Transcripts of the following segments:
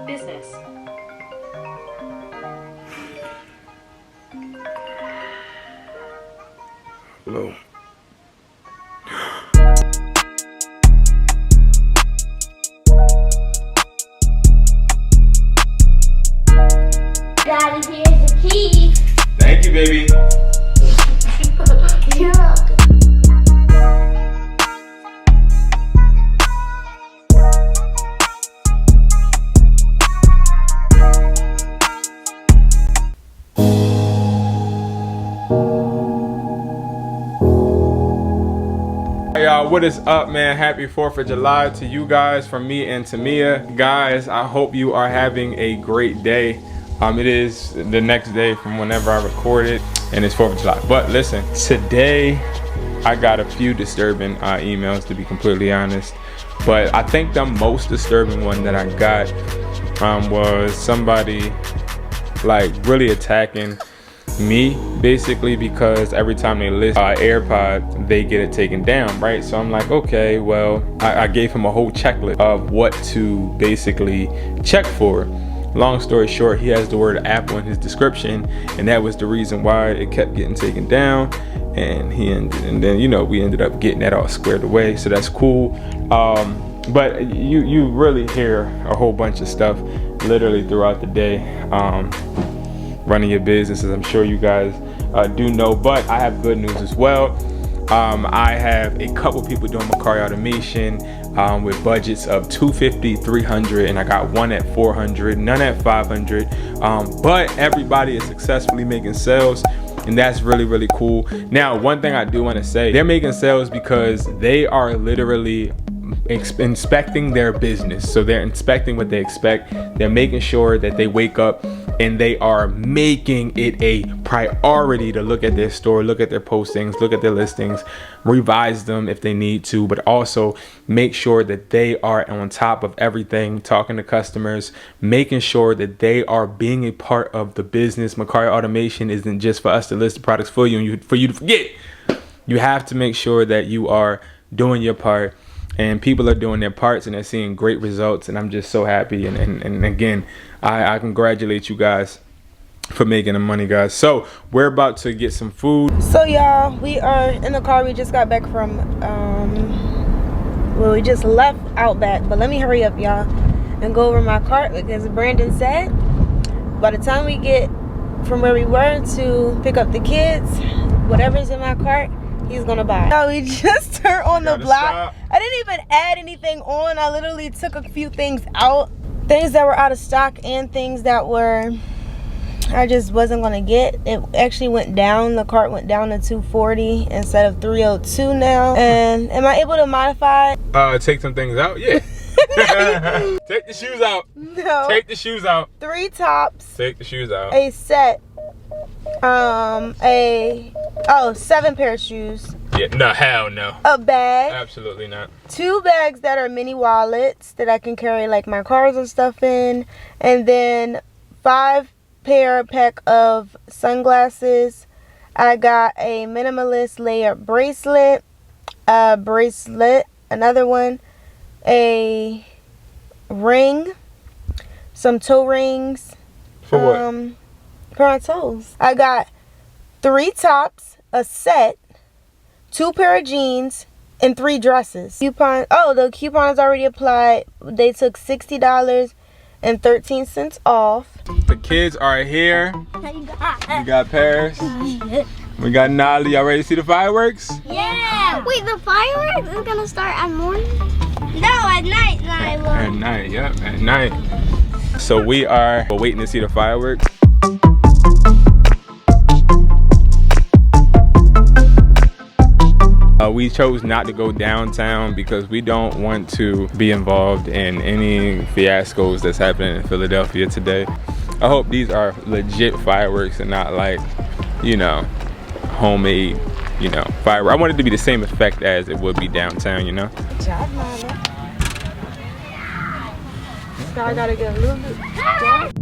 business. Hello. Daddy, here's the key. Thank you, baby. You're welcome. Hey y'all, what is up, man? Happy 4th of July to you guys from me and Tamia. Guys, I hope you are having a great day. It is the next day from whenever I recorded, and it's 4th of July. But listen, today I got a few disturbing emails, to be completely honest. But I think the most disturbing one that I got was somebody like really attacking me, basically, because every time they list AirPods, they get it taken down, right? So I'm like, okay, well, I gave him a whole checklist of what to basically check for. Long story short, he has the word Apple in his description, and that was the reason why it kept getting taken down. And then you know, we ended up getting that all squared away, so that's cool. But you really hear a whole bunch of stuff literally throughout the day, running your businesses. I'm sure you guys do know, but I have good news as well. I have a couple people doing MERCARI automation with budgets of $250, $300, and I got one at $400, none at $500. But everybody is successfully making sales, and that's really, really cool. Now, one thing I do want to say, they're making sales because they are literally inspecting their business. So they're inspecting what they expect. They're making sure that they wake up and they are making it a priority to look at their store, look at their postings, look at their listings, revise them if they need to, but also make sure that they are on top of everything, talking to customers, making sure that they are being a part of the business. MERCARI automation isn't just for us to list the products for you and for you to forget. You have to make sure that you are doing your part, and people are doing their parts and they're seeing great results, and I'm just so happy. And again, I congratulate you guys for making the money, guys. So we're about to get some food. So y'all, we are in the car. We just got back from well, we just left Outback, but let me hurry up, y'all, and go over my cart, because Brandon said by the time we get from where we were to pick up the kids, whatever's in my cart, he's gonna buy. So we just turned on the block. I didn't even add anything on. I literally took a few things out, things that were out of stock and things that were I just wasn't gonna get. It actually went down. The cart went down to 240 instead of 302 now. And am I able to modify? Take some things out. Yeah. Take the shoes out. No. Take the shoes out. 3 tops. Take the shoes out. A set. 7 pair of shoes. Yeah, no, hell no. A bag. Absolutely not. 2 bags that are mini wallets that I can carry like my cards and stuff in. And then 5 pack of sunglasses. I got a minimalist layer bracelet. Another one. A ring. Some toe rings. For what? For my toes. I got 3 tops, a set, 2 pair of jeans, and 3 dresses. Coupon. Oh, the coupon is already applied. They took $60.13 off. The kids are here. We got Paris. We got Nolly. Y'all ready to see the fireworks? Yeah. Wait, the fireworks is gonna start at morning? No, at night. At night, yep, at night. So we are waiting to see the fireworks. We chose not to go downtown because we don't want to be involved in any fiascos that's happening in Philadelphia today. I hope these are legit fireworks and not like, you know, homemade, you know, fireworks. I want it to be the same effect as it would be downtown, you know? Good job, Mama. So I gotta get a little bit down.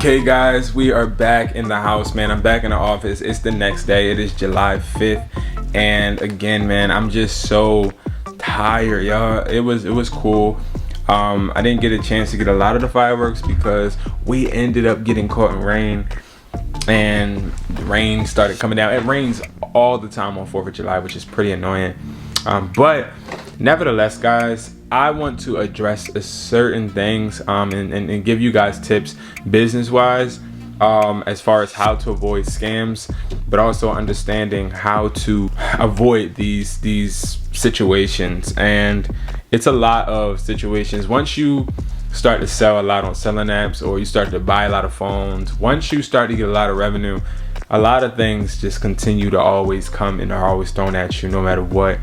Okay guys, we are back in the house, man. I'm back in the office. It's the next day. It is July 5th. And again, man, I'm just so tired, y'all. It was cool. I didn't get a chance to get a lot of the fireworks because we ended up getting caught in rain, and the rain started coming down. It rains all the time on 4th of July, which is pretty annoying. But nevertheless, guys, I want to address certain things and give you guys tips business wise, as far as how to avoid scams, but also understanding how to avoid these situations. And it's a lot of situations. Once you start to sell a lot on selling apps, or you start to buy a lot of phones, once you start to get a lot of revenue, a lot of things just continue to always come and are always thrown at you, no matter what.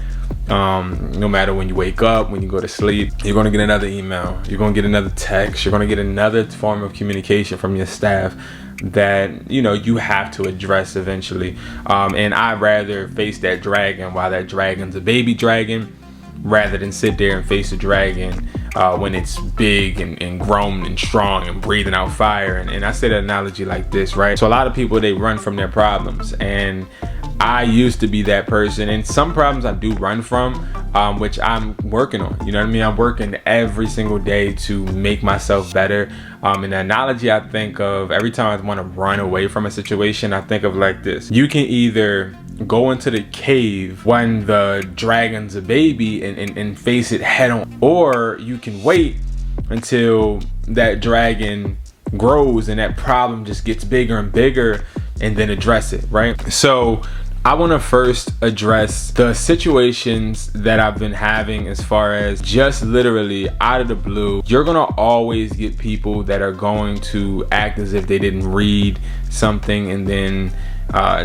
No matter when you wake up, when you go to sleep, you're going to get another email, you're going to get another text, you're going to get another form of communication from your staff that, you know, you have to address eventually. And I'd rather face that dragon while that dragon's a baby dragon, rather than sit there and face a dragon when it's big and grown and strong and breathing out fire. And I say that analogy like this, right? So a lot of people, they run from their problems, and I used to be that person, and some problems I do run from, which I'm working on. You know what I mean? I'm working every single day to make myself better. And the analogy I think of every time I want to run away from a situation, I think of like this. You can either go into the cave when the dragon's a baby and face it head on, or you can wait until that dragon grows and that problem just gets bigger and bigger, and then address it, right? So I want to first address the situations that I've been having, as far as just literally out of the blue. You're gonna always get people that are going to act as if they didn't read something and then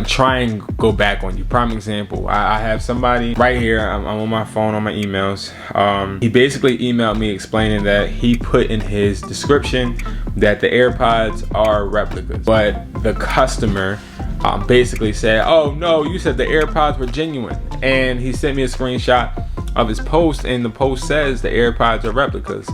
try and go back on you. Prime example, I have somebody right here. I'm on my phone, on my emails. He basically emailed me explaining that he put in his description that the AirPods are replicas, but the customer basically said, oh no, you said the AirPods were genuine. And he sent me a screenshot of his post, and the post says the AirPods are replicas.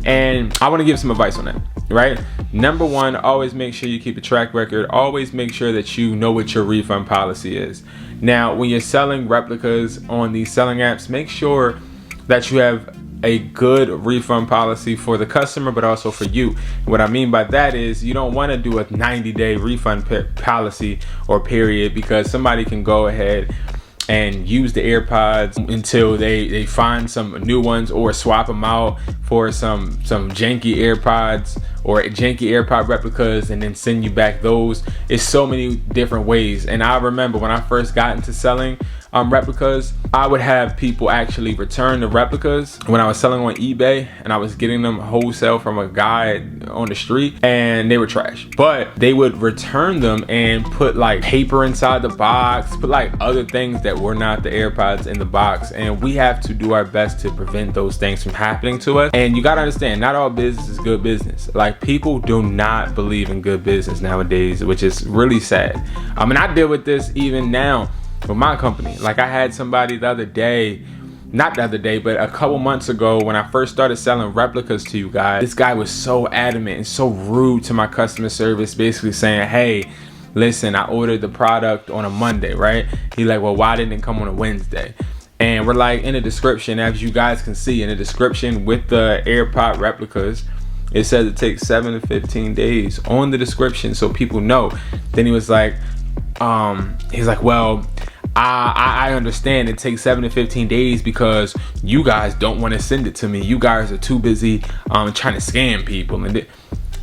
And I want to give some advice on that, right? Number one, always make sure you keep a track record. Always make sure that you know what your refund policy is. Now, when you're selling replicas on these selling apps, make sure that you have a good refund policy for the customer, but also for you. What I mean by that is, you don't want to do a 90-day refund policy or period, because somebody can go ahead and use the AirPods until they find some new ones, or swap them out for some janky AirPods or janky AirPod replicas, and then send you back those. It's so many different ways. And I remember when I first got into selling replicas, I would have people actually return the replicas when I was selling on eBay, and I was getting them wholesale from a guy on the street, and they were trash. But they would return them and put like paper inside the box, put like other things that were not the AirPods in the box. And we have to do our best to prevent those things from happening to us. And you gotta understand, not all business is good business. Like, people do not believe in good business nowadays, which is really sad. I mean, I deal with this even now with my company. Like, I had somebody the other day, not the other day, but a couple months ago, when I first started selling replicas to you guys, this guy was so adamant and so rude to my customer service, basically saying, hey, listen, I ordered the product on a Monday, right? He's like, well, why didn't it come on a Wednesday? And we're like, in the description, as you guys can see in the description with the AirPod replicas, it says it takes 7 to 15 days on the description, so people know. Then he was like, well, I understand it takes 7 to 15 days because you guys don't want to send it to me. You guys are too busy trying to scam people. And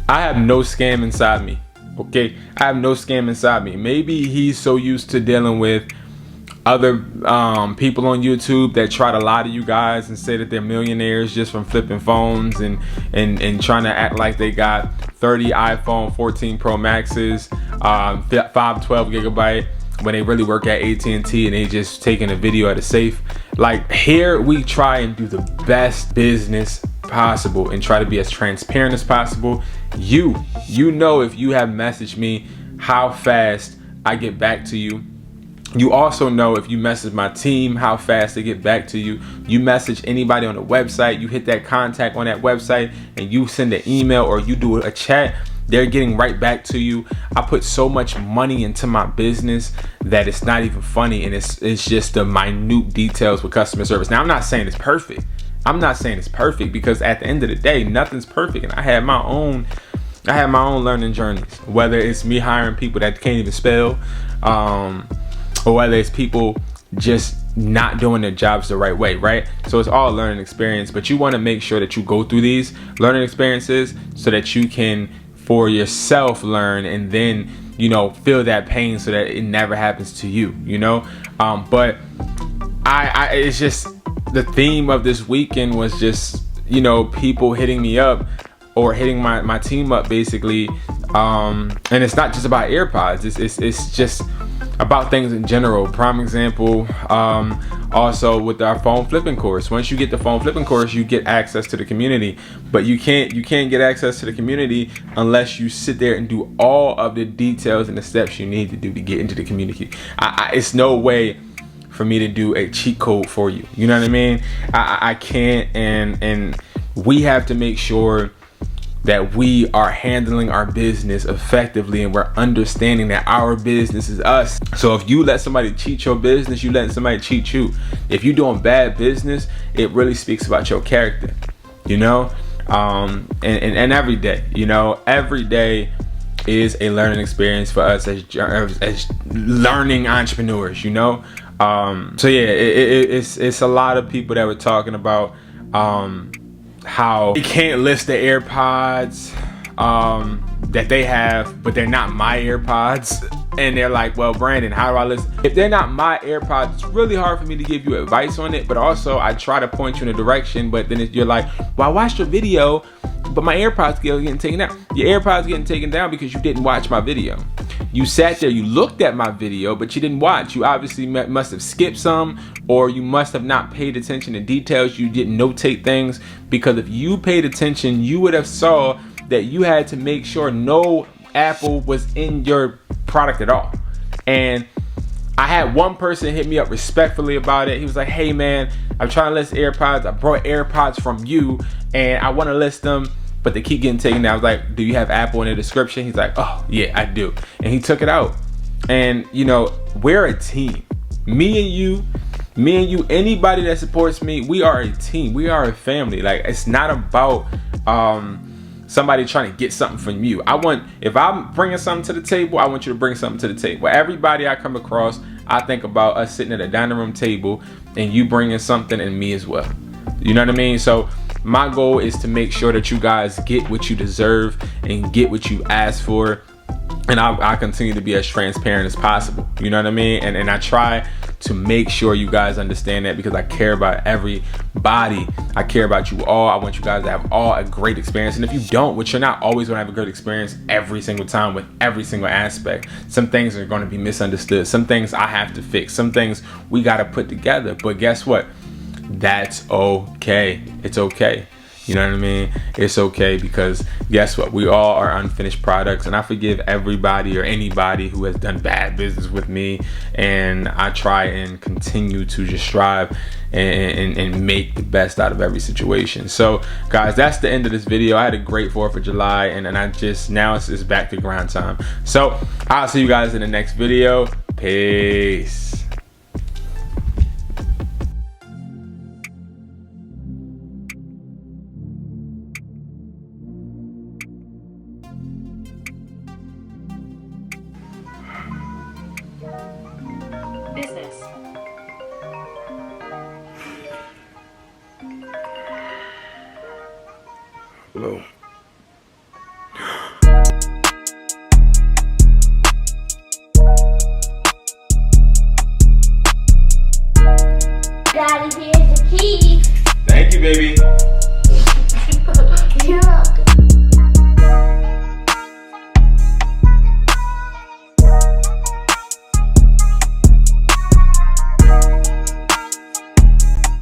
I have no scam inside me, okay? I have no scam inside me. Maybe he's so used to dealing with other people on YouTube that try to lie to you guys and say that they're millionaires just from flipping phones and trying to act like they got 30 iPhone 14 Pro Maxes, 512 gigabyte, when they really work at AT&T and they just taking a video at a safe. Like, here we try and do the best business possible and try to be as transparent as possible. You know, if you have messaged me, how fast I get back to you. You also know if you message my team, how fast they get back to you. You message anybody on the website, you hit that contact on that website, and you send an email or you do a chat, they're getting right back to you. I put so much money into my business that it's not even funny, and it's just the minute details with customer service. Now, I'm not saying it's perfect. I'm not saying it's perfect, because at the end of the day, nothing's perfect, and I had my own learning journeys, whether it's me hiring people that can't even spell, or whether it's people just not doing their jobs the right way, right? So it's all a learning experience, but you want to make sure that you go through these learning experiences so that you can, for yourself, learn, and then, you know, feel that pain so that it never happens to you, you know? But it's just, the theme of this weekend was just, you know, people hitting me up or hitting my team up, basically. And it's not just about AirPods. It's just about things in general. Prime example, also with our phone flipping course. Once you get the phone flipping course, you get access to the community. But you can't get access to the community unless you sit there and do all of the details and the steps you need to do to get into the community. It's no way for me to do a cheat code for you. You know what I mean? I can't, and we have to make sure that we are handling our business effectively, and we're understanding that our business is us. So if you let somebody cheat your business, you let somebody cheat you. If you're doing bad business, it really speaks about your character, you know? And every day, you know, every day is a learning experience for us as learning entrepreneurs, you know? So yeah, it's a lot of people that were talking about how they can't list the AirPods that they have, but they're not my AirPods. And they're like, well, Brandon, how do I list? If they're not my AirPods, it's really hard for me to give you advice on it. But also, I try to point you in a direction, but then you're like, well, I watched your video, but my AirPods getting taken down. Your AirPods getting taken down because you didn't watch my video. You sat there, you looked at my video, but you didn't watch. You obviously must have skipped some, or you must have not paid attention to details. You didn't notate things, because if you paid attention, you would have saw that you had to make sure no Apple was in your product at all. And I had one person hit me up respectfully about it. He was like, hey man, I'm trying to list AirPods. I brought AirPods from you and I want to list them, but they keep getting taken down. I was like, do you have Apple in the description? He's like, oh yeah, I do. And he took it out. And you know, we're a team. Me and you, anybody that supports me, we are a team. We are a family. Like, it's not about somebody trying to get something from you. If I'm bringing something to the table, I want you to bring something to the table. Everybody I come across, I think about us sitting at a dining room table and you bringing something, and me as well. You know what I mean? So my goal is to make sure that you guys get what you deserve and get what you ask for. And I continue to be as transparent as possible. You know what I mean? And I try to make sure you guys understand that, because I care about everybody. I care about you all. I want you guys to have all a great experience. And if you don't, which you're not always going to have a great experience every single time with every single aspect. Some things are going to be misunderstood. Some things I have to fix. Some things we got to put together. But guess what? That's okay. It's okay. You know what I mean? It's okay, because guess what? We all are unfinished products, and I forgive everybody or anybody who has done bad business with me, and I try and continue to just strive and make the best out of every situation. So guys, that's the end of this video. I had a great 4th of July, and I just, now it's back to grind time. So I'll see you guys in the next video. Peace. Business. Hello. Daddy, here's the key. Thank you, baby.